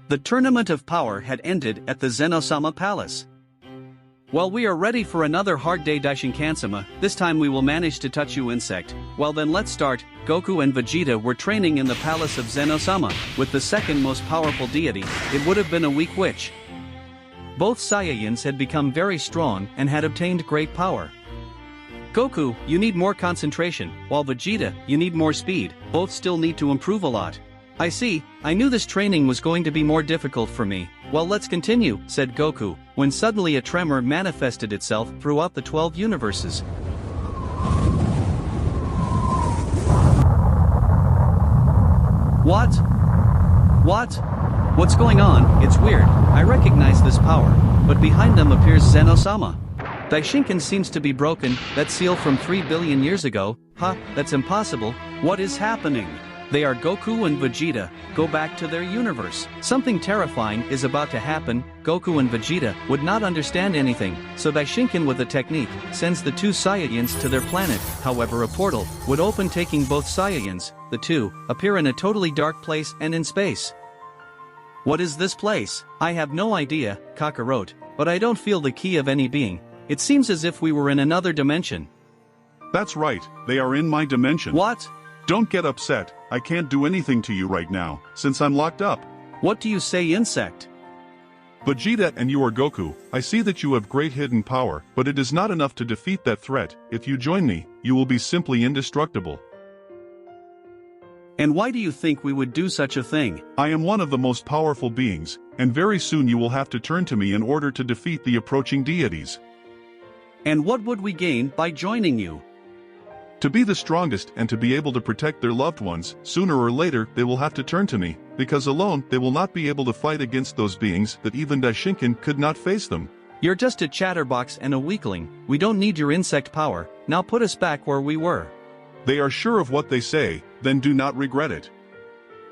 The tournament of power had ended at the Zenosama Palace. Well, we are ready for another hard day, Daiken-sama. This time we will manage to touch you, insect. Well then, let's start. Goku and Vegeta were training in the palace of Zenosama. With the second most powerful deity, it would have been a weak witch. Both Saiyajins had become very strong and had obtained great power. Goku, you need more concentration, while Vegeta, you need more speed. Both still need to improve a lot. I see, I knew this training was going to be more difficult for me. Well, let's continue, said Goku, when suddenly a tremor manifested itself throughout the 12 universes. What? What's going on? It's weird. I recognize this power, but behind them appears Zenosama. Daishinkan seems to be broken, that seal from 3 billion years ago. That's impossible. What is happening? They are Goku and Vegeta. Go back to their universe. Something terrifying is about to happen. Goku and Vegeta would not understand anything, so Daishinkan with a technique sends the two Saiyajins to their planet. However, a portal would open, taking both Saiyajins. The two appear in a totally dark place and in space. What is this place? I have no idea, Kakarot, but I don't feel the key of any being. It seems as if we were in another dimension. That's right, they are in my dimension. What? Don't get upset, I can't do anything to you right now, since I'm locked up. What do you say, insect? Vegeta and you are Goku, I see that you have great hidden power, but it is not enough to defeat that threat. If you join me, you will be simply indestructible. And why do you think we would do such a thing? I am one of the most powerful beings, and very soon you will have to turn to me in order to defeat the approaching deities. And what would we gain by joining you? To be the strongest and to be able to protect their loved ones. Sooner or later they will have to turn to me, because alone they will not be able to fight against those beings that even Daishinkan could not face them. You're just a chatterbox and a weakling. We don't need your insect power. Now put us back where we were. They are sure of what they say, then do not regret it.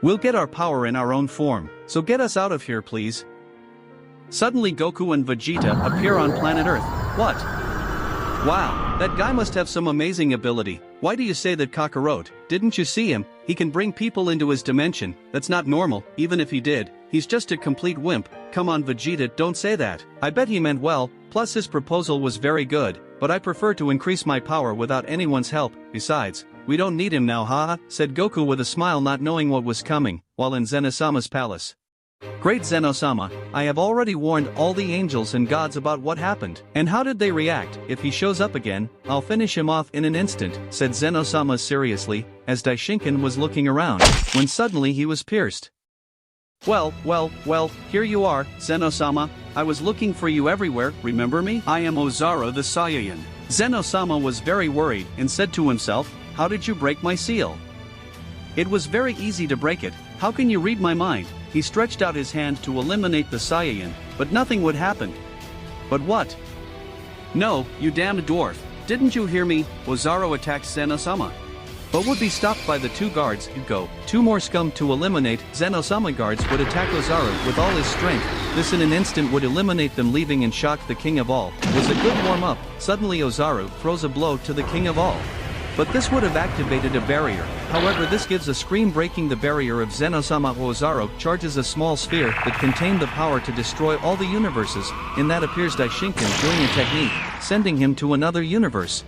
We'll get our power in our own form, so get us out of here, please. Suddenly Goku and Vegeta appear on planet Earth. What? Wow, that guy must have some amazing ability. Why do you say that, Kakarot? Didn't you see him? He can bring people into his dimension. That's not normal. Even if he did, he's just a complete wimp. Come on, Vegeta, don't say that. I bet he meant well, plus his proposal was very good, but I prefer to increase my power without anyone's help. Besides, we don't need him now, said Goku with a smile, not knowing what was coming, while in Zenosama's palace. Great Zenosama, I have already warned all the angels and gods about what happened. And how did they react? If he shows up again, I'll finish him off in an instant, said Zenosama seriously, as Daishinkan was looking around, when suddenly he was pierced. Well, here you are, Zenosama. I was looking for you everywhere, remember me? I am Ozaru the Saiyajin. Zenosama was very worried and said to himself, how did you break my seal? It was very easy to break it. How can you read my mind? He stretched out his hand to eliminate the Saiyajin, but nothing would happen. But what? No, you damned dwarf. Didn't you hear me? Ozaru attacked Zenosama, but would be stopped by the two guards. Two more scum to eliminate. Zenosama guards would attack Ozaru with all his strength. This in an instant would eliminate them, leaving in shock the king of all. Was a good warm-up. Suddenly Ozaru throws a blow to the king of all. But this would have activated a barrier. However, this gives a scream, breaking the barrier of Zenosama. Ozaru charges a small sphere that contained the power to destroy all the universes. In that appears Daishinkan doing a technique, sending him to another universe.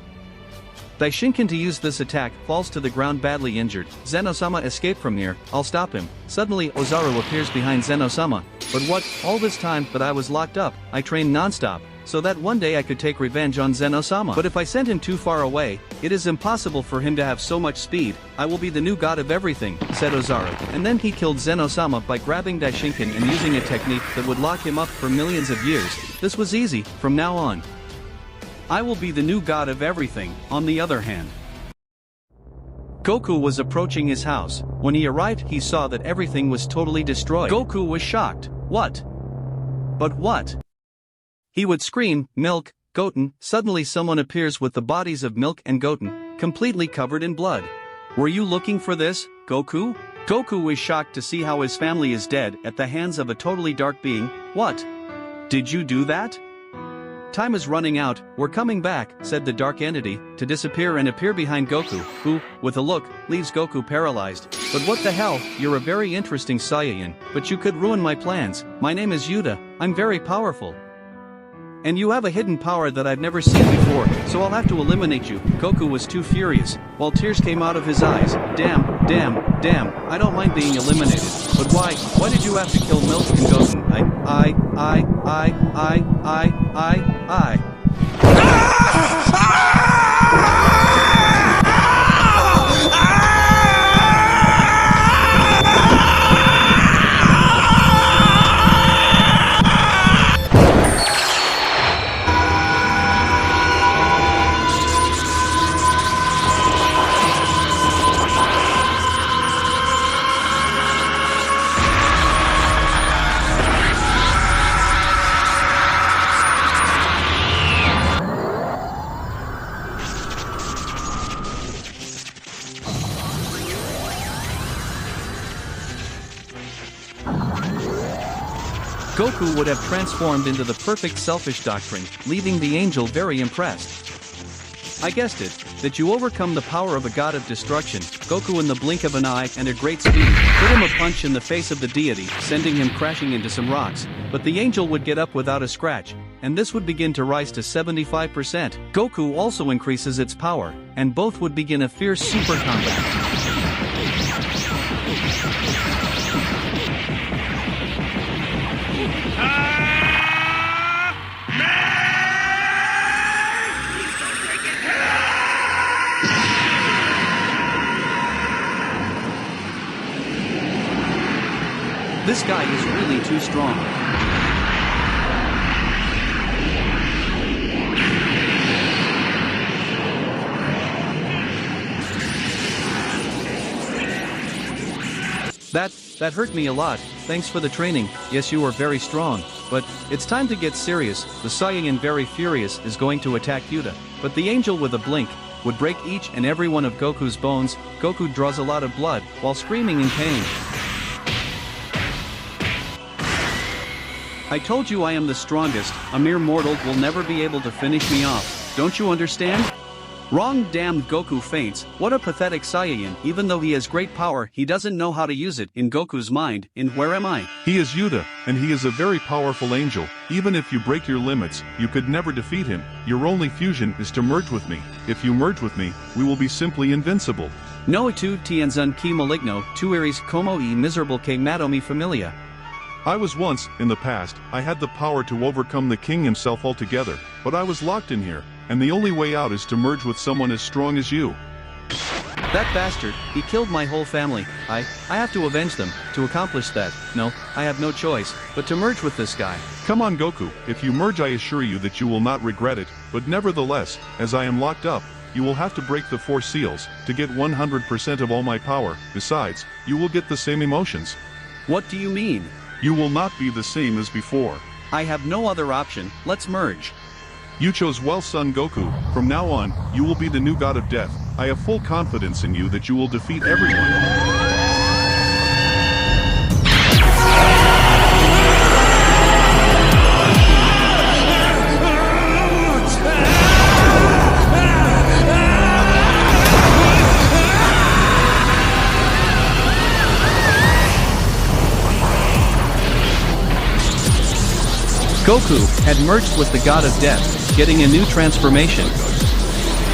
Daishinkan, to use this attack, falls to the ground badly injured. Zenosama escaped from here. I'll stop him. Suddenly Ozaru appears behind Zenosama. But what? All this time that I was locked up, I trained non-stop, so that one day I could take revenge on Zenosama. But if I send him too far away, it is impossible for him to have so much speed. I will be the new god of everything, said Ozaru. And then he killed Zenosama by grabbing Daishinkan and using a technique that would lock him up for millions of years. This was easy. From now on, I will be the new god of everything. On the other hand, Goku was approaching his house. When he arrived, he saw that everything was totally destroyed. Goku was shocked. What? But what? He would scream, Milk, Goten. Suddenly someone appears with the bodies of Milk and Goten, completely covered in blood. Were you looking for this, Goku? Goku was shocked to see how his family is dead at the hands of a totally dark being. What? Did you do that? Time is running out, we're coming back, said the dark entity, to disappear and appear behind Goku, who, with a look, leaves Goku paralyzed. But what the hell, you're a very interesting Saiyan, but you could ruin my plans. My name is Yuta, I'm very powerful. And you have a hidden power that I've never seen before, so I'll have to eliminate you. Goku was too furious, while tears came out of his eyes. Damn, I don't mind being eliminated, but why did you have to kill Milk and Goten? Goku would have transformed into the perfect selfish doctrine, leaving the angel very impressed. I guessed it, that you overcome the power of a god of destruction. Goku in the blink of an eye and at great speed, hit him a punch in the face of the deity, sending him crashing into some rocks, but the angel would get up without a scratch, and this would begin to rise to 75%. Goku also increases its power, and both would begin a fierce super combat. This guy is really too strong. That hurt me a lot. Thanks for the training. Yes, you are very strong. But it's time to get serious. The Saiyan very furious is going to attack Yuta. But the angel with a blink would break each and every one of Goku's bones. Goku draws a lot of blood while screaming in pain. I told you I am the strongest, a mere mortal will never be able to finish me off, don't you understand? Wrong, damned Goku faints. What a pathetic Saiyan. Even though he has great power, he doesn't know how to use it. In Goku's mind, in where am I? He is Yuta, and he is a very powerful angel. Even if you break your limits, you could never defeat him. Your only fusion is to merge with me. If you merge with me, we will be simply invincible. No tu tianzun ki maligno, tu eres como e miserable que mato mi familia. I was once, in the past, I had the power to overcome the king himself altogether, but I was locked in here, and the only way out is to merge with someone as strong as you. That bastard, he killed my whole family. I have to avenge them. To accomplish that, no, I have no choice, but to merge with this guy. Come on Goku, if you merge I assure you that you will not regret it, but nevertheless, as I am locked up, you will have to break the 4 seals, to get 100% of all my power. Besides, you will get the same emotions. What do you mean? You will not be the same as before. I have no other option, let's merge. You chose well, son Goku. From now on, you will be the new god of death. I have full confidence in you that you will defeat everyone. Goku had merged with the god of death, getting a new transformation,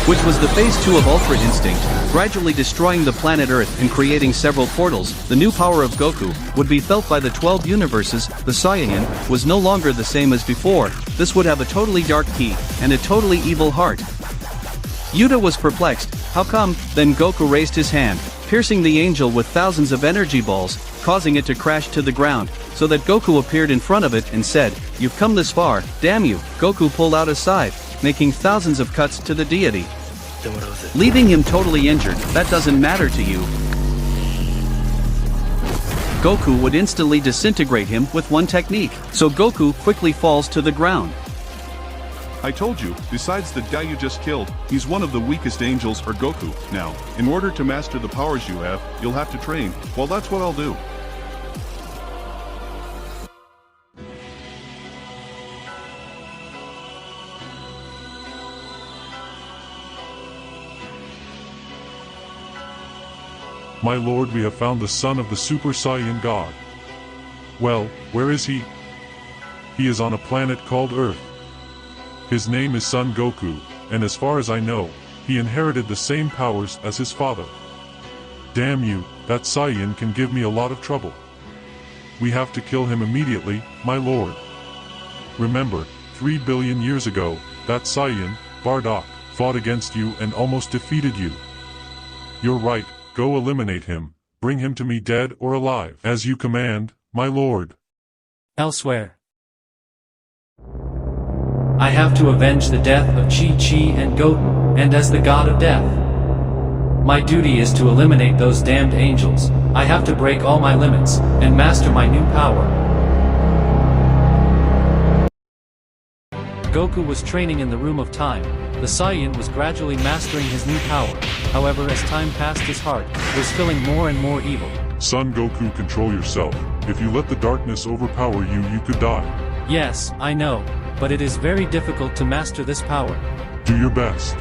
which was the phase 2 of Ultra Instinct, gradually destroying the planet Earth and creating several portals. The new power of Goku would be felt by the 12 universes. The Saiyan was no longer the same as before. This would have a totally dark key and a totally evil heart. Yuta was perplexed. How come? Then Goku raised his hand, piercing the angel with thousands of energy balls, causing it to crash to the ground, so that Goku appeared in front of it and said, "You've come this far, damn you." Goku pulled out a scythe, making thousands of cuts to the deity, leaving him totally injured. That doesn't matter to you. Goku would instantly disintegrate him with one technique, so Goku quickly falls to the ground. I told you, besides the guy you just killed, he's one of the weakest angels or Goku. Now, in order to master the powers you have, you'll have to train. Well, that's what I'll do. My lord, we have found the son of the Super Saiyan God. Well, where is he? He is on a planet called Earth. His name is Son Goku, and as far as I know, he inherited the same powers as his father. Damn you, that Saiyan can give me a lot of trouble. We have to kill him immediately, my lord. Remember, 3 billion years ago, that Saiyan, Bardock, fought against you and almost defeated you. You're right, go eliminate him, bring him to me dead or alive. As you command, my lord. Elsewhere. I have to avenge the death of Chi-Chi and Goten, and as the god of death, my duty is to eliminate those damned angels. I have to break all my limits, and master my new power. Goku was training in the Room of Time. The Saiyan was gradually mastering his new power. However, as time passed, his heart was feeling more and more evil. Son Goku, control yourself. If you let the darkness overpower you, you could die. Yes, I know, but it is very difficult to master this power. Do your best.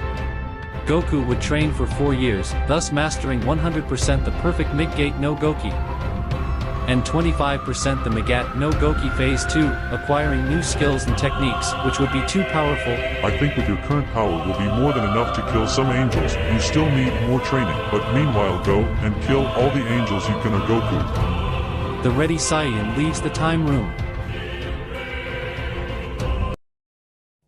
Goku would train for 4 years, thus mastering 100% the perfect Migate no Goki, and 25% the Migat no Goki Phase 2, acquiring new skills and techniques, which would be too powerful. I think with your current power will be more than enough to kill some angels. You still need more training, but meanwhile go and kill all the angels you can, or Goku. The ready Saiyan leaves the time room.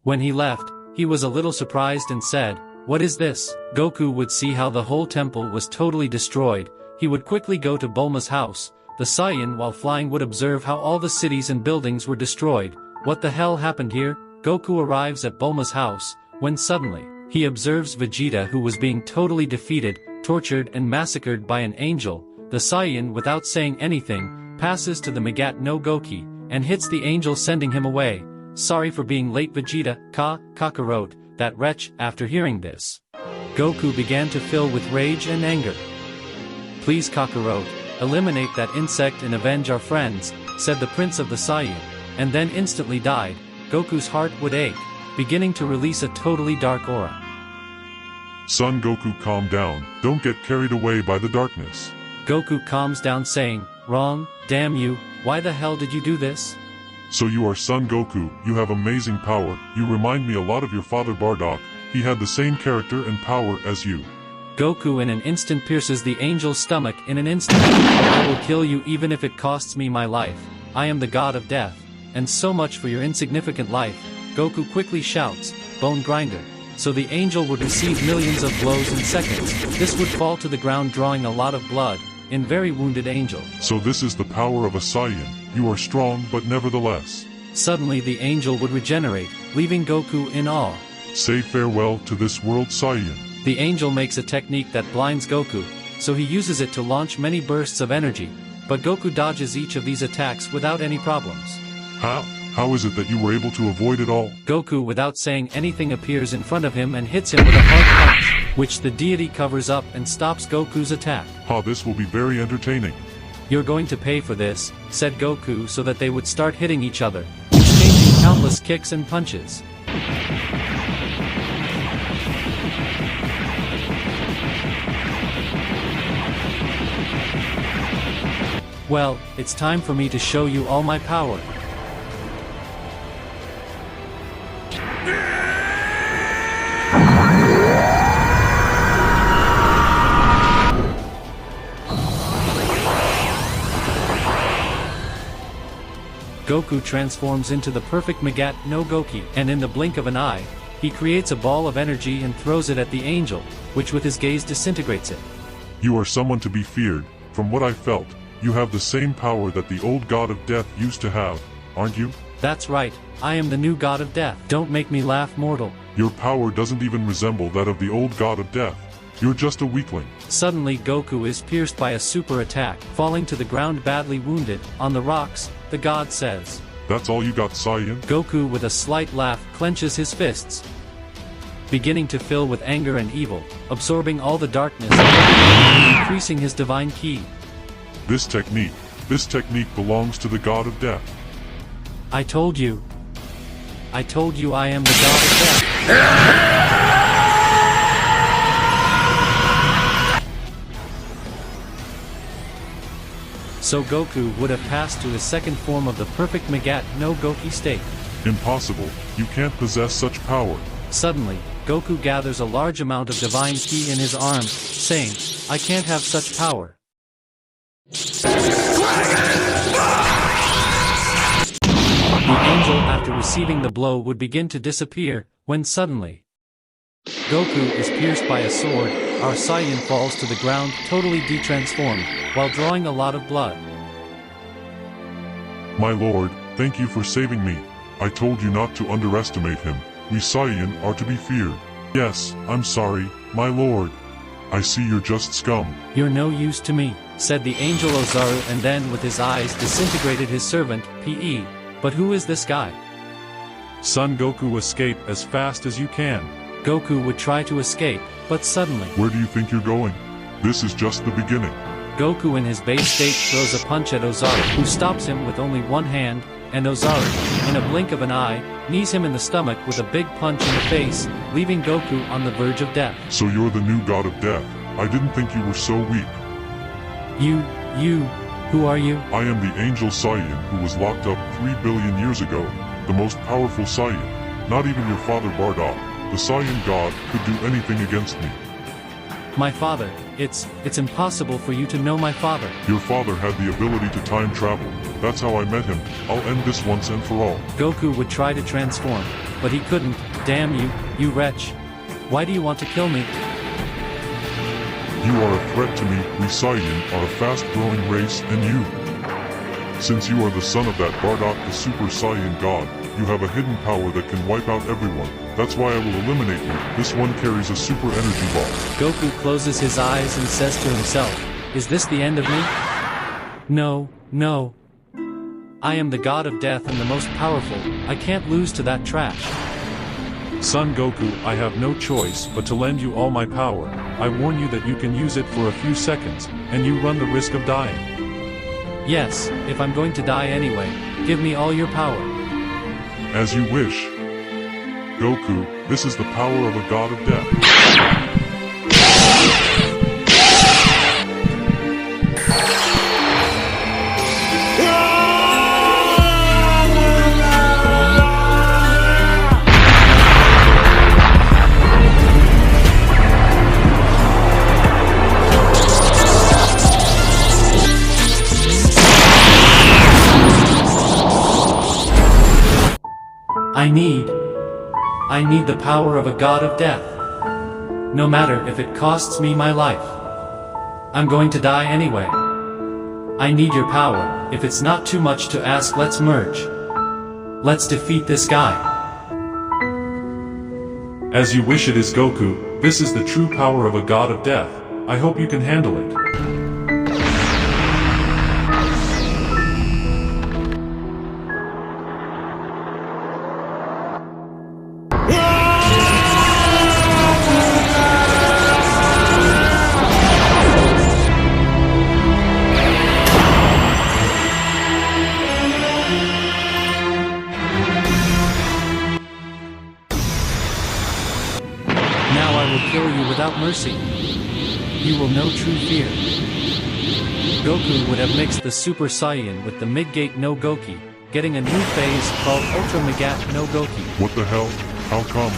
When he left, he was a little surprised and said, "What is this?" Goku would see how the whole temple was totally destroyed. He would quickly go to Bulma's house. The Saiyan, while flying, would observe how all the cities and buildings were destroyed. What the hell happened here? Goku arrives at Bulma's house, when suddenly, he observes Vegeta, who was being totally defeated, tortured and massacred by an angel. The Saiyan, without saying anything, passes to the Migat no Goki, and hits the angel, sending him away. "Sorry for being late, Vegeta, Kakarot," that wretch. After hearing this, Goku began to fill with rage and anger. "Please, Kakarot, eliminate that insect and avenge our friends," said the Prince of the Saiyan, and then instantly died. Goku's heart would ache, beginning to release a totally dark aura. Son Goku, calm down, don't get carried away by the darkness. Goku calms down, saying, "Wrong, damn you, why the hell did you do this?" So you are Son Goku, you have amazing power, you remind me a lot of your father Bardock, he had the same character and power as you. Goku in an instant pierces the angel's stomach in an instant. "I will kill you even if it costs me my life. I am the god of death, and so much for your insignificant life." Goku quickly shouts, "Bone grinder." So the angel would receive millions of blows in seconds. This would fall to the ground, drawing a lot of blood, in very wounded angel. So this is the power of a Saiyan, you are strong but nevertheless. Suddenly the angel would regenerate, leaving Goku in awe. Say farewell to this world, Saiyan. The angel makes a technique that blinds Goku, so he uses it to launch many bursts of energy, but Goku dodges each of these attacks without any problems. How is it that you were able to avoid it all? Goku, without saying anything, appears in front of him and hits him with a hard punch, which the deity covers up and stops Goku's attack. This will be very entertaining. "You're going to pay for this," said Goku, so that they would start hitting each other, exchanging countless kicks and punches. Well, it's time for me to show you all my power. Goku transforms into the perfect Migat no Goki, and in the blink of an eye, he creates a ball of energy and throws it at the angel, which with his gaze disintegrates it. You are someone to be feared. From what I felt, you have the same power that the old god of death used to have, aren't you? That's right, I am the new god of death. Don't make me laugh, mortal. Your power doesn't even resemble that of the old god of death. You're just a weakling. Suddenly Goku is pierced by a super attack, falling to the ground badly wounded. On the rocks, the god says, "That's all you got, Saiyan?" Goku with a slight laugh clenches his fists, beginning to fill with anger and evil, absorbing all the darkness, increasing his divine ki. This technique belongs to the god of death. I told you I am the god of death. So Goku would have passed to his second form of the perfect Megat no Goki state. Impossible, you can't possess such power. Suddenly, Goku gathers a large amount of divine ki in his arms, saying, I can't have such power. The angel after receiving the blow would begin to disappear, when suddenly Goku is pierced by a sword, our Saiyan falls to the ground totally detransformed, while drawing a lot of blood. My lord, thank you for saving me. I told you not to underestimate him. We Saiyan are to be feared. Yes, I'm sorry, my lord. I see you're just scum. You're no use to me, said the angel Ozaru, and then with his eyes disintegrated his servant, P.E. But who is this guy? Son Goku, escape as fast as you can. Goku would try to escape, but suddenly, Where do you think you're going? This is just the beginning. Goku in his base state throws a punch at Ozaru, who stops him with only one hand, and Ozaru, in a blink of an eye, knees him in the stomach with a big punch in the face, leaving Goku on the verge of death. So you're the new god of death. I didn't think you were so weak. Who are you? I am the angel Saiyan who was locked up 3 billion years ago, the most powerful Saiyan. Not even your father Bardock, the Saiyan god, could do anything against me. My father, it's impossible for you to know my father. Your father had the ability to time travel. That's how I met him. I'll end this once and for all. Goku would try to transform, but he couldn't. Damn you, you wretch. Why do you want to kill me? You are a threat to me. We Saiyan are a fast-growing race, and you. Since you are the son of that Bardock the Super Saiyan God, you have a hidden power that can wipe out everyone. That's why I will eliminate you. This one carries a super energy ball. Goku closes his eyes and says to himself, is this the end of me? No. I am the god of death and the most powerful. I can't lose to that trash. Son Goku, I have no choice but to lend you all my power. I warn you that you can use it for a few seconds, and you run the risk of dying. Yes, if I'm going to die anyway, give me all your power. As you wish. Goku, this is the power of a god of death. I need the power of a god of death. No matter if it costs me my life. I'm going to die anyway. I need your power. If it's not too much to ask, let's merge. Let's defeat this guy. As you wish it is, Goku. This is the true power of a god of death. I hope you can handle it. Now I will kill you without mercy. You will know true fear. Goku would have mixed the Super Saiyan with the Midgate no Goki, getting a new phase called Ultra Megat no Goki. What the hell? How come?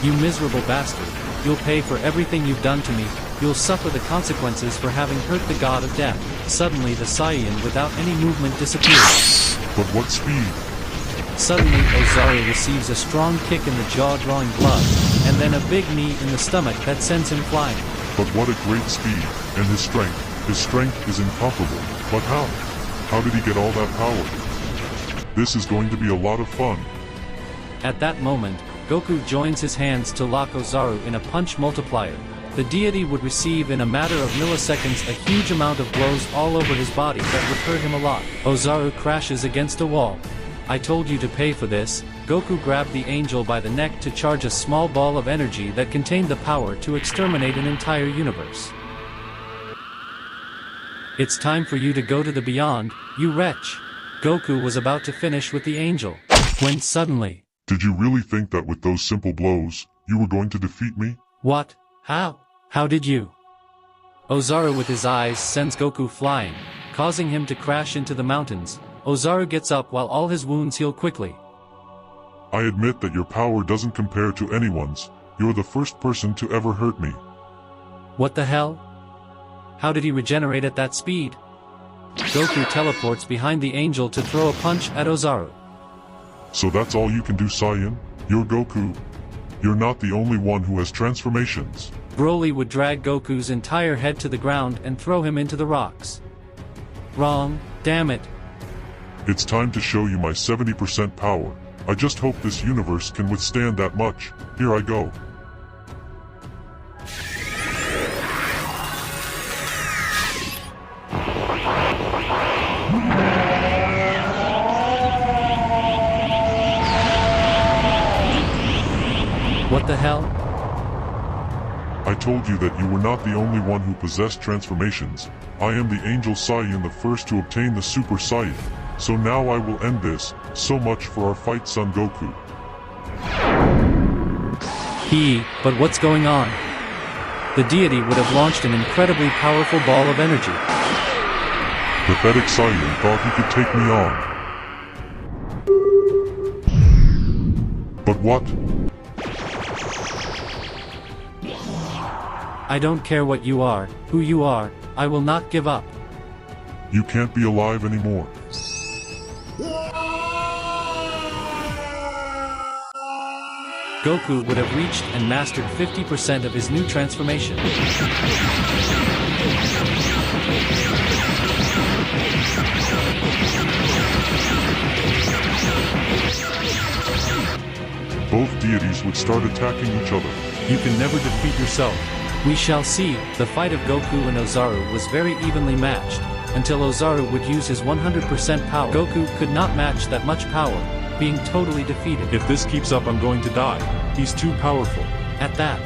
You miserable bastard. You'll pay for everything you've done to me. You'll suffer the consequences for having hurt the god of death. Suddenly the Saiyan without any movement disappears. But what speed? Suddenly Ozaru receives a strong kick in the jaw, drawing blood, and then a big knee in the stomach that sends him flying. But what a great speed, and his strength. His strength is incomparable. But how? How did he get all that power? This is going to be a lot of fun. At that moment, Goku joins his hands to lock Ozaru in a punch multiplier. The deity would receive in a matter of milliseconds a huge amount of blows all over his body that would hurt him a lot. Ozaru crashes against a wall. I told you to pay for this. Goku grabbed the angel by the neck to charge a small ball of energy that contained the power to exterminate an entire universe. It's time for you to go to the beyond, you wretch. Goku was about to finish with the angel, when suddenly... Did you really think that with those simple blows, you were going to defeat me? What? How? How did you? Ozaru with his eyes sends Goku flying, causing him to crash into the mountains. Ozaru gets up while all his wounds heal quickly. I admit that your power doesn't compare to anyone's. You're the first person to ever hurt me. What the hell? How did he regenerate at that speed? Goku teleports behind the angel to throw a punch at Ozaru. So that's all you can do, Saiyan? You're Goku. You're not the only one who has transformations. Broly would drag Goku's entire head to the ground and throw him into the rocks. Wrong, damn it. It's time to show you my 70% power. I just hope this universe can withstand that much. Here I go. What the hell? I told you that you were not the only one who possessed transformations. I am the Angel Saiyan, the first to obtain the Super Saiyan. So now I will end this. So much for our fight, Son Goku. But what's going on? The deity would have launched an incredibly powerful ball of energy. Pathetic Saiyan thought he could take me on. But what? I don't care what you are, who you are, I will not give up. You can't be alive anymore. Goku would have reached and mastered 50% of his new transformation. Both deities would start attacking each other. You can never defeat yourself. We shall see. The fight of Goku and Ozaru was very evenly matched, until Ozaru would use his 100% power. Goku could not match that much power, being totally defeated. If this keeps up, I'm going to die. He's too powerful. At that,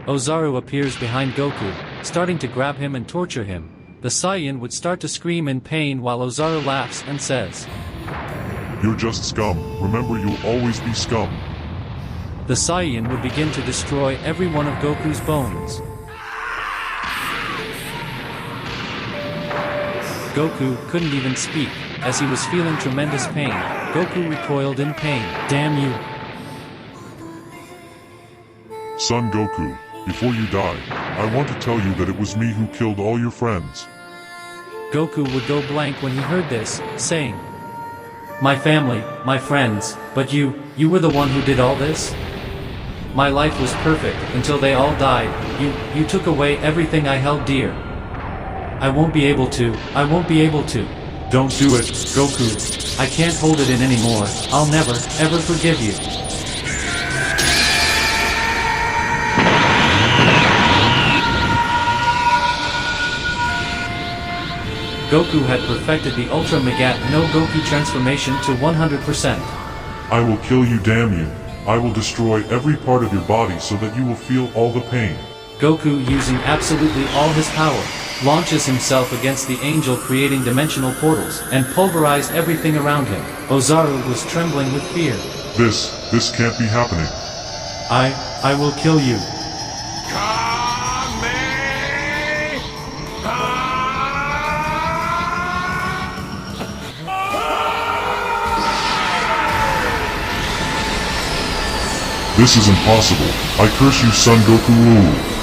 Ozaru appears behind Goku, starting to grab him and torture him. The Saiyan would start to scream in pain while Ozaru laughs and says, You're just scum. Remember, you'll always be scum. The Saiyan would begin to destroy every one of Goku's bones. Goku couldn't even speak, as he was feeling tremendous pain. Goku recoiled in pain. Damn you. Son Goku, before you die, I want to tell you that it was me who killed all your friends. Goku would go blank when he heard this, saying, My family, my friends, but you were the one who did all this? My life was perfect until they all died. You took away everything I held dear. I won't be able to. Don't do it, Goku. I can't hold it in anymore. I'll never, ever forgive you. Goku had perfected the Ultra Megat no Goku transformation to 100%. I will kill you, damn you. I will destroy every part of your body so that you will feel all the pain. Goku, using absolutely all his power, launches himself against the angel, creating dimensional portals, and pulverized everything around him. Ozaru was trembling with fear. This can't be happening. I will kill you. This is impossible. I curse you, Son Goku.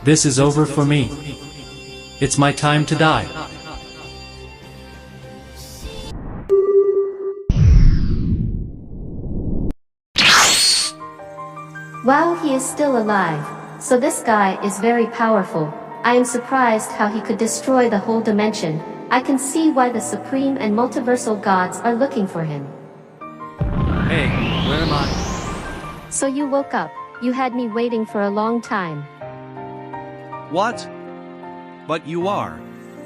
This is over for me. It's my time to die. Wow, he is still alive. So this guy is very powerful. I am surprised how he could destroy the whole dimension. I can see why the supreme and multiversal gods are looking for him. Hey, where am I? So you woke up. You had me waiting for a long time. What? But you are.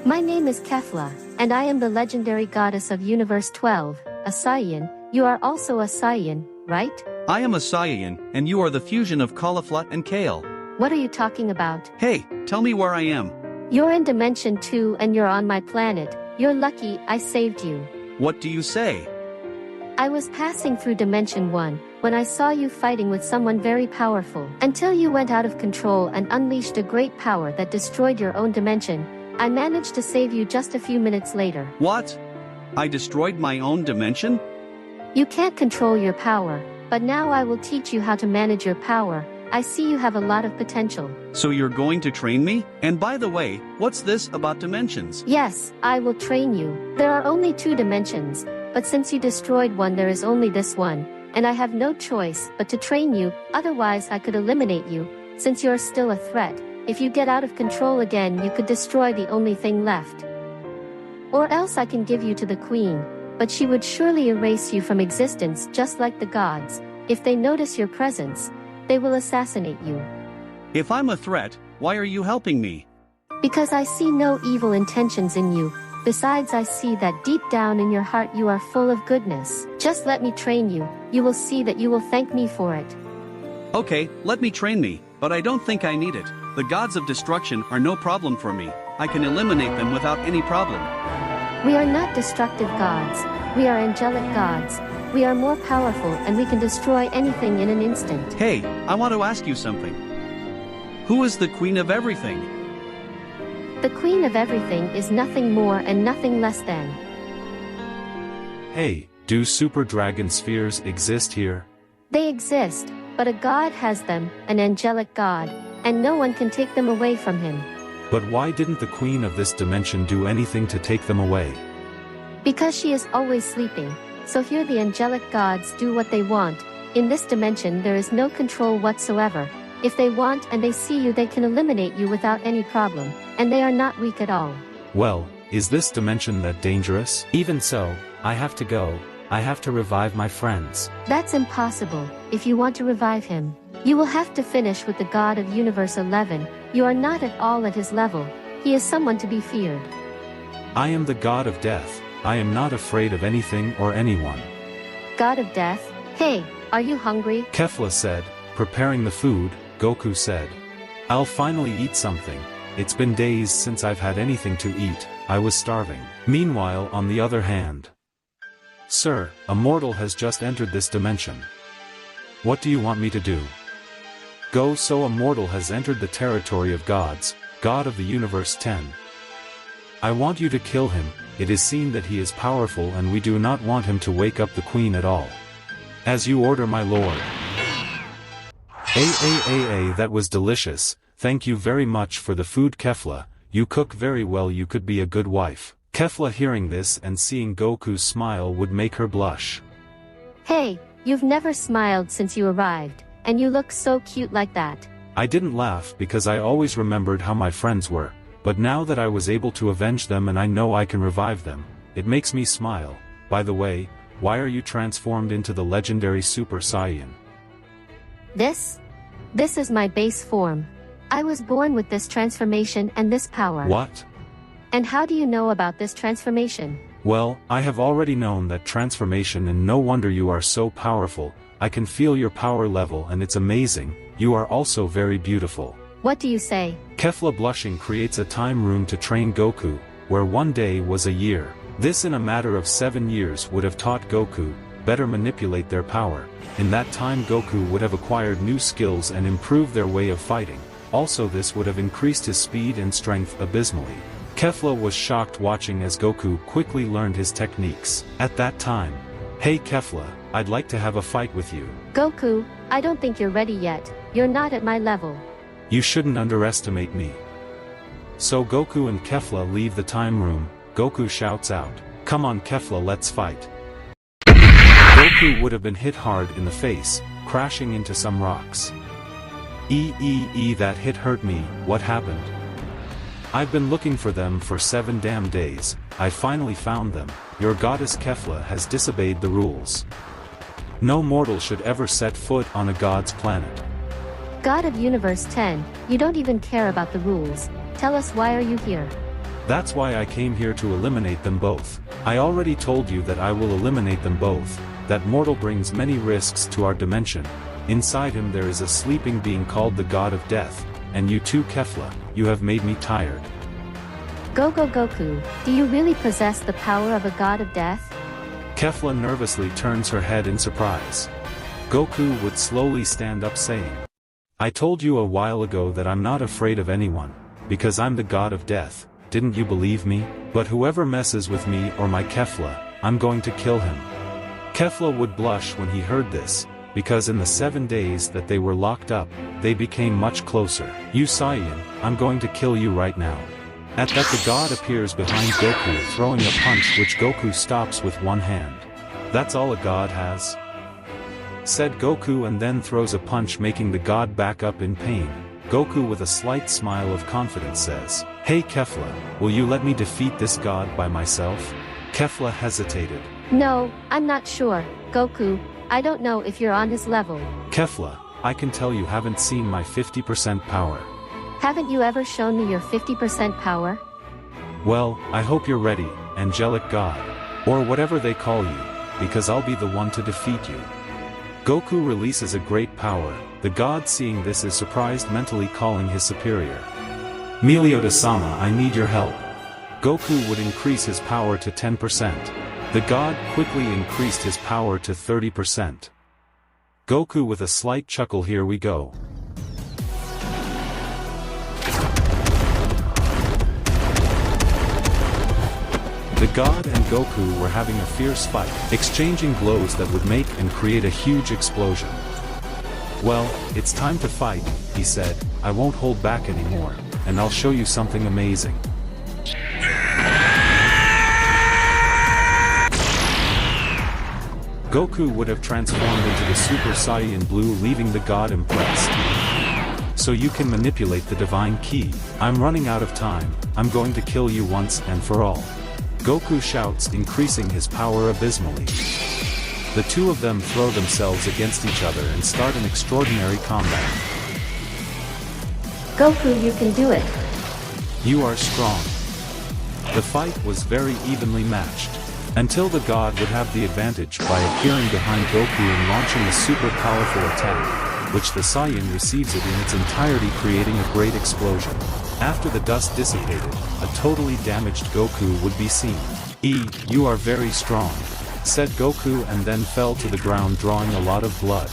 My name is Kefla, and I am the legendary goddess of Universe 12, a Saiyan. You are also a Saiyan, right? I am a Saiyan, and you are the fusion of caulifla and kale. What are you talking about? Hey, tell me where I am. You're in Dimension 2 and you're on my planet. You're lucky I saved you. What do you say? I was passing through Dimension 1, when I saw you fighting with someone very powerful. Until you went out of control and unleashed a great power that destroyed your own dimension, I managed to save you just a few minutes later. What? I destroyed my own dimension? You can't control your power, but now I will teach you how to manage your power. I see you have a lot of potential. So you're going to train me? And by the way, what's this about dimensions? Yes, I will train you. There are only 2 dimensions, but since you destroyed one there is only this one, and I have no choice but to train you, otherwise I could eliminate you, since you are still a threat. If you get out of control again you could destroy the only thing left. Or else I can give you to the queen, but she would surely erase you from existence just like the gods. If they notice your presence, they will assassinate you. If I'm a threat, why are you helping me? Because I see no evil intentions in you. Besides, I see that deep down in your heart you are full of goodness. Just let me train you. You will see that you will thank me for it. Okay, let me train me, but I don't think I need it. The gods of destruction are no problem for me. I can eliminate them without any problem. We are not destructive gods. We are angelic gods. We are more powerful and we can destroy anything in an instant. Hey, I want to ask you something. Who is the queen of everything? The queen of everything is nothing more and nothing less than. Hey, do super dragon spheres exist here? They exist, but a god has them, an angelic god, and no one can take them away from him. But why didn't the queen of this dimension do anything to take them away? Because she is always sleeping, so here the angelic gods do what they want. In this dimension there is no control whatsoever. If they want and they see you they can eliminate you without any problem, and they are not weak at all. Well, is this dimension that dangerous? Even so, I have to go. I have to revive my friends. That's impossible. If you want to revive him, you will have to finish with the god of Universe 11. You are not at all at his level. He is someone to be feared. I am the god of death. I am not afraid of anything or anyone. God of death? Hey, are you hungry? Caulifla said, preparing the food. Goku said, I'll finally eat something. It's been days since I've had anything to eat. I was starving. Meanwhile, on the other hand, Sir, a mortal has just entered this dimension. What do you want me to do? Go. So a mortal has entered the territory of gods, god of the universe 10. I want you to kill him. It is seen that he is powerful and we do not want him to wake up the queen at all. As you order, my lord. That was delicious. Thank you very much for the food, Caulifla. You cook very well. You could be a good wife. Caulifla, hearing this and seeing Goku's smile, would make her blush. Hey, you've never smiled since you arrived, and you look so cute like that. I didn't laugh because I always remembered how my friends were, but now that I was able to avenge them and I know I can revive them, it makes me smile. By the way, why are you transformed into the legendary Super Saiyan? This is my base form. I was born with this transformation and this power. What? And how do you know about this transformation? Well, I have already known that transformation, and no wonder you are so powerful. I can feel your power level and it's amazing. You are also very beautiful. What do you say? Caulifla, blushing, creates a time room to train Goku, where one day was a year. This in a matter of 7 years would have taught Goku better manipulate their power. In that time Goku would have acquired new skills and improved their way of fighting. Also this would have increased his speed and strength abysmally. Caulifla was shocked watching as Goku quickly learned his techniques. At that time, hey Caulifla, I'd like to have a fight with you. Goku, I don't think you're ready yet. You're not at my level. You shouldn't underestimate me. So Goku and Caulifla leave the time room. Goku shouts out, come on Caulifla, let's fight. Goku would have been hit hard in the face, crashing into some rocks. That hit hurt me. What happened? I've been looking for them for 7 damn days. I finally found them. Your goddess Caulifla has disobeyed the rules. No mortal should ever set foot on a god's planet. God of Universe 10, you don't even care about the rules. Tell us, why are you here? That's why I came here, to eliminate them both. I already told you that I will eliminate them both. That mortal brings many risks to our dimension. Inside him there is a sleeping being called the God of Death, and you too Caulifla, you have made me tired. Goku, do you really possess the power of a God of Death? Caulifla nervously turns her head in surprise. Goku would slowly stand up saying, I told you a while ago that I'm not afraid of anyone, because I'm the god of death, didn't you believe me? But whoever messes with me or my Caulifla, I'm going to kill him. Caulifla would blush when he heard this, because in the 7 days that they were locked up, they became much closer. You Saiyan, I'm going to kill you right now. At that the god appears behind Goku throwing a punch which Goku stops with one hand. That's all a god has? Said Goku and then throws a punch making the god back up in pain. Goku with a slight smile of confidence says, Hey Caulifla, will you let me defeat this god by myself? Caulifla hesitated. No, I'm not sure, Goku. I don't know if you're on his level. Caulifla, I can tell you haven't seen my 50% power. Haven't you ever shown me your 50% power? Well, I hope you're ready, angelic god. Or whatever they call you, because I'll be the one to defeat you. Goku releases a great power. The god seeing this is surprised, mentally calling his superior. Meliodas-sama, I need your help. Goku would increase his power to 10%. The god quickly increased his power to 30%. Goku with a slight chuckle, here we go. The god and Goku were having a fierce fight, exchanging blows that would make and create a huge explosion. Well, it's time to fight, he said. I won't hold back anymore, and I'll show you something amazing. Goku would have transformed into the Super Saiyan Blue, leaving the god impressed. So you can manipulate the divine ki. I'm running out of time, I'm going to kill you once and for all. Goku shouts, increasing his power abysmally. The two of them throw themselves against each other and start an extraordinary combat. Goku, you can do it. You are strong. The fight was very evenly matched, until the god would have the advantage by appearing behind Goku and launching a super powerful attack, which the Saiyan receives it in its entirety, creating a great explosion. After the dust dissipated, a totally damaged Goku would be seen. You are very strong, said Goku, and then fell to the ground drawing a lot of blood.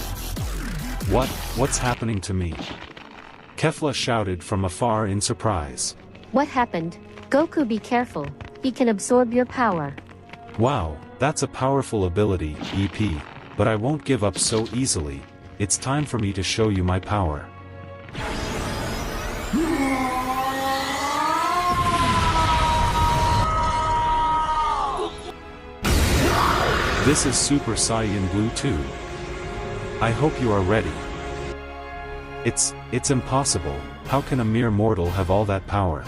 What's happening to me? Caulifla shouted from afar in surprise. What happened? Goku, be careful, he can absorb your power. Wow, that's a powerful ability, EP, but I won't give up so easily. It's time for me to show you my power. This is Super Saiyan Blue 2. I hope you are ready. It's impossible. How can a mere mortal have all that power?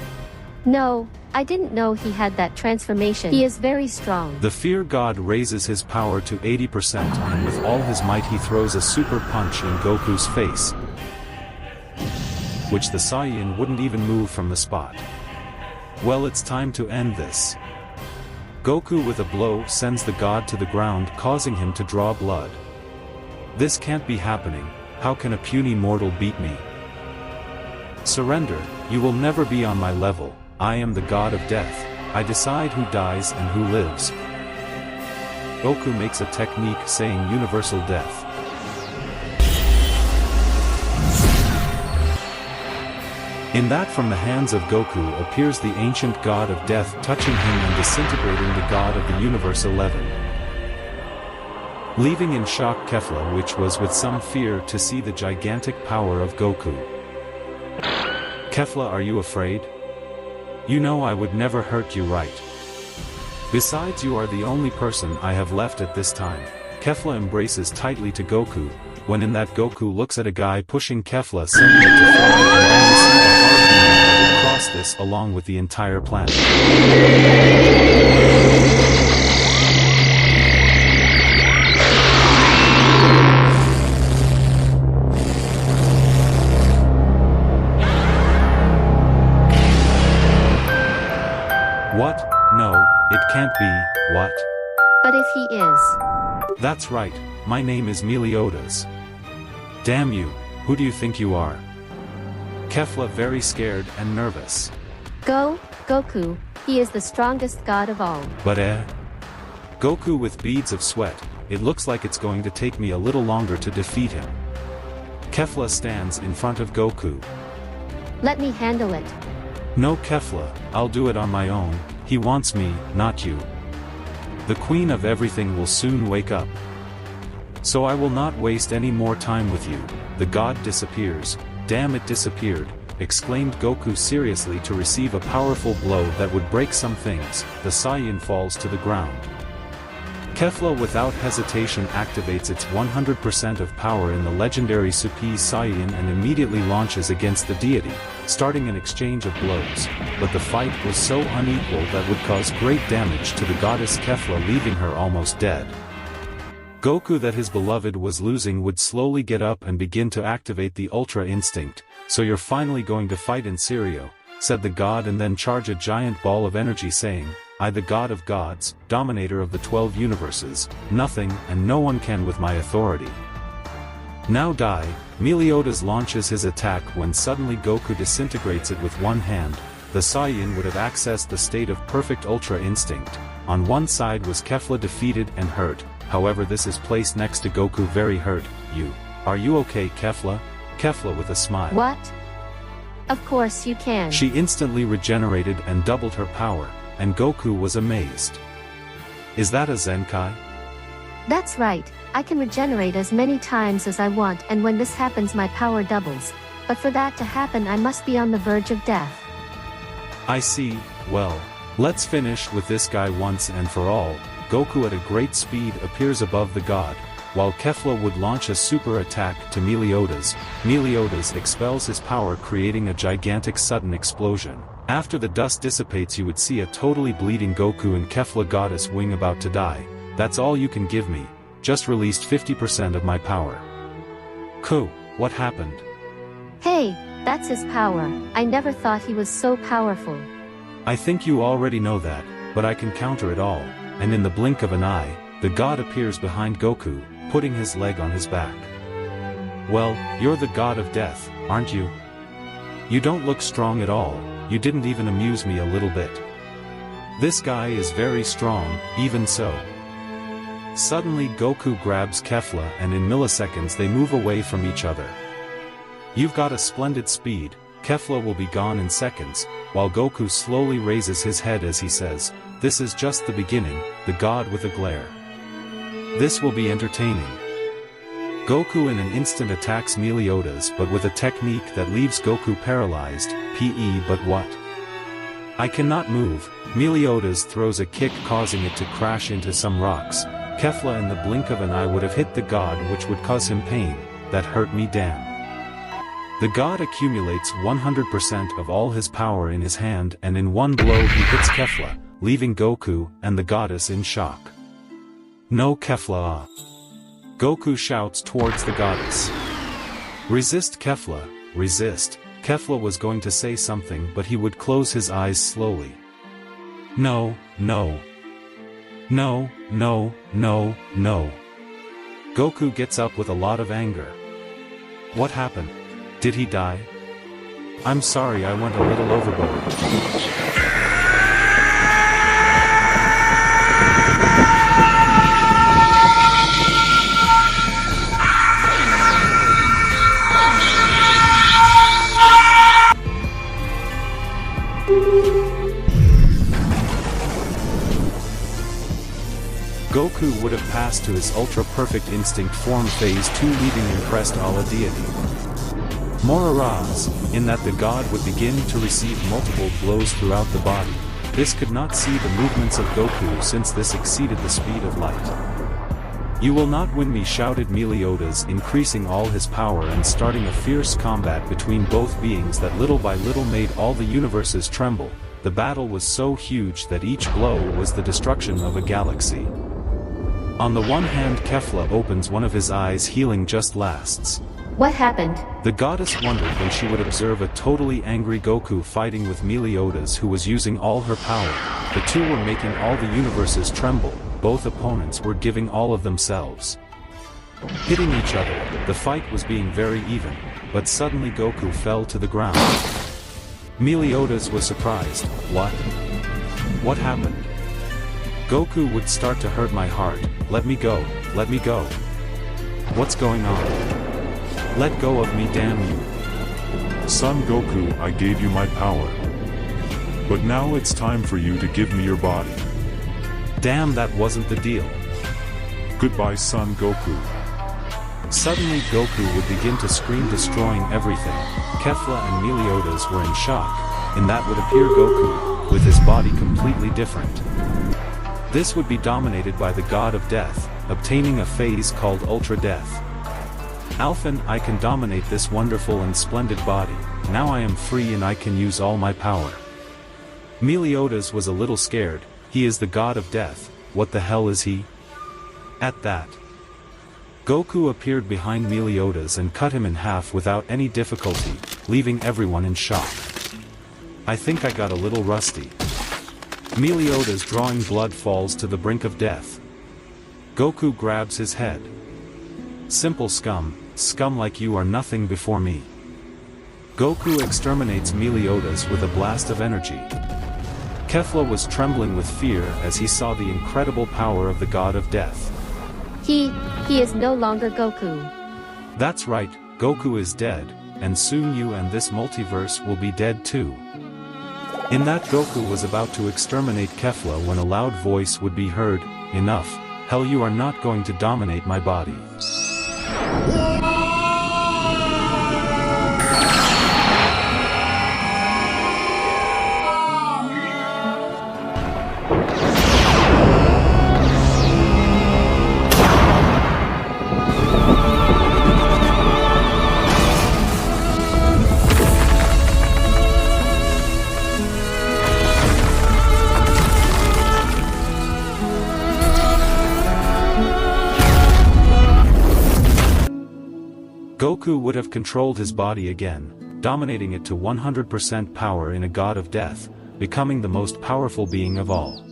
No, I didn't know he had that transformation. He is very strong. The fear god raises his power to 80% and with all his might he throws a super punch in Goku's face, which the Saiyan wouldn't even move from the spot. Well, it's time to end this. Goku with a blow sends the god to the ground, causing him to draw blood. This can't be happening. How can a puny mortal beat me? Surrender, you will never be on my level. I am the god of death. I decide who dies and who lives. Goku makes a technique saying universal death. In that, from the hands of Goku appears the ancient god of death, touching him and disintegrating the god of the universe 11. Leaving in shock Caulifla, which was with some fear to see the gigantic power of Goku. Caulifla, are you afraid? You know I would never hurt you, right? Besides, you are the only person I have left at this time. Caulifla embraces tightly to Goku, when in that Goku looks at a guy pushing Caulifla, sending it to fall and then receive a hard beam that will cross this along with the entire planet. What? No, it can't be. What? But if he is. That's right, my name is Meliodas. Damn you, who do you think you are? Caulifla very scared and nervous. Goku, he is the strongest god of all. But Goku with beads of sweat, it looks like it's going to take me a little longer to defeat him. Caulifla stands in front of Goku. Let me handle it. No Caulifla, I'll do it on my own, he wants me, not you. The queen of everything will soon wake up. So I will not waste any more time with you. The god disappears. Damn, it disappeared, exclaimed Goku seriously to receive a powerful blow that would break some things. The Saiyan falls to the ground. Caulifla without hesitation activates its 100% of power in the legendary Super Saiyan and immediately launches against the deity, starting an exchange of blows, but the fight was so unequal that would cause great damage to the goddess Caulifla, leaving her almost dead. Goku, that his beloved was losing, would slowly get up and begin to activate the Ultra Instinct. So you're finally going to fight in serio, said the god, and then charge a giant ball of energy saying, I, the god of gods, dominator of the 12 universes, nothing and no one can with my authority. Now die. Meliodas launches his attack when suddenly Goku disintegrates it with one hand. The Saiyan would have accessed the state of perfect Ultra Instinct. On one side was Caulifla defeated and hurt, however this is placed next to Goku very hurt. Are you okay, Caulifla? Caulifla with a smile. What? Of course you can. She instantly regenerated and doubled her power, and Goku was amazed. Is that a Zenkai? That's right, I can regenerate as many times as I want, and when this happens my power doubles. But for that to happen I must be on the verge of death. I see. Well, let's finish with this guy once and for all. Goku at a great speed appears above the god, while Caulifla would launch a super attack to Meliodas. Meliodas expels his power, creating a gigantic sudden explosion. After the dust dissipates you would see a totally bleeding Goku and Caulifla goddess wing about to die. That's all you can give me. Just released 50% of my power. What happened? Hey, that's his power. I never thought he was so powerful. I think you already know that, but I can counter it all. And in the blink of an eye, the god appears behind Goku, putting his leg on his back. Well, you're the god of death, aren't you? You don't look strong at all. You didn't even amuse me a little bit. This guy is very strong, even so. Suddenly Goku grabs Caulifla and in milliseconds they move away from each other. You've got a splendid speed. Caulifla will be gone in seconds, while Goku slowly raises his head as he says, this is just the beginning, the god with a glare. This will be entertaining. Goku in an instant attacks Meliodas, but with a technique that leaves Goku paralyzed. But what? I cannot move. Meliodas throws a kick causing it to crash into some rocks. Caulifla in the blink of an eye would have hit the god, which would cause him pain. That hurt me, damn. The god accumulates 100% of all his power in his hand, and in one blow he hits Caulifla, leaving Goku and the goddess in shock. No, Caulifla! Goku shouts towards the goddess. Resist, Caulifla, resist. Caulifla was going to say something, but he would close his eyes slowly. No, no. No, no, no, no. Goku gets up with a lot of anger. What happened? Did he die? I'm sorry, I went a little overboard. Goku would have passed to his ultra-perfect instinct form phase 2, leaving impressed all a deity. Moraraz, in that the god would begin to receive multiple blows throughout the body. This could not see the movements of Goku since this exceeded the speed of light. You will not win me, shouted Meliodas, increasing all his power and starting a fierce combat between both beings that little by little made all the universes tremble. The battle was so huge that each blow was the destruction of a galaxy. On the one hand, Caulifla opens one of his eyes, healing just lasts. What happened? The goddess wondered when she would observe a totally angry Goku fighting with Meliodas, who was using all her power. The two were making all the universes tremble. Both opponents were giving all of themselves, hitting each other. The fight was being very even, but suddenly Goku fell to the ground. Meliodas was surprised. What happened? Goku would start to hurt my heart. Let me go, let me go. What's going on? Let go of me, damn you. Son Goku, I gave you my power. But now it's time for you to give me your body. Damn, that wasn't the deal. Goodbye, son Goku. Suddenly Goku would begin to scream, destroying everything. Caulifla and Meliodas were in shock. In that would appear Goku, with his body completely different. This would be dominated by the god of death, obtaining a phase called Ultra Death. Alphen, I can dominate this wonderful and splendid body. Now I am free and I can use all my power. Meliodas was a little scared. He is the god of death. What the hell is he? At that, Goku appeared behind Meliodas and cut him in half without any difficulty, leaving everyone in shock. I think I got a little rusty. Meliodas, drawing blood, falls to the brink of death. Goku grabs his head. Simple scum, scum like you are nothing before me. Goku exterminates Meliodas with a blast of energy. Caulifla was trembling with fear as he saw the incredible power of the god of death. He is no longer Goku. That's right, Goku is dead, and soon you and this multiverse will be dead too. In that, Goku was about to exterminate Caulifla when a loud voice would be heard. Enough, hell, you are not going to dominate my body. Goku would have controlled his body again, dominating it to 100% power in a god of death, becoming the most powerful being of all.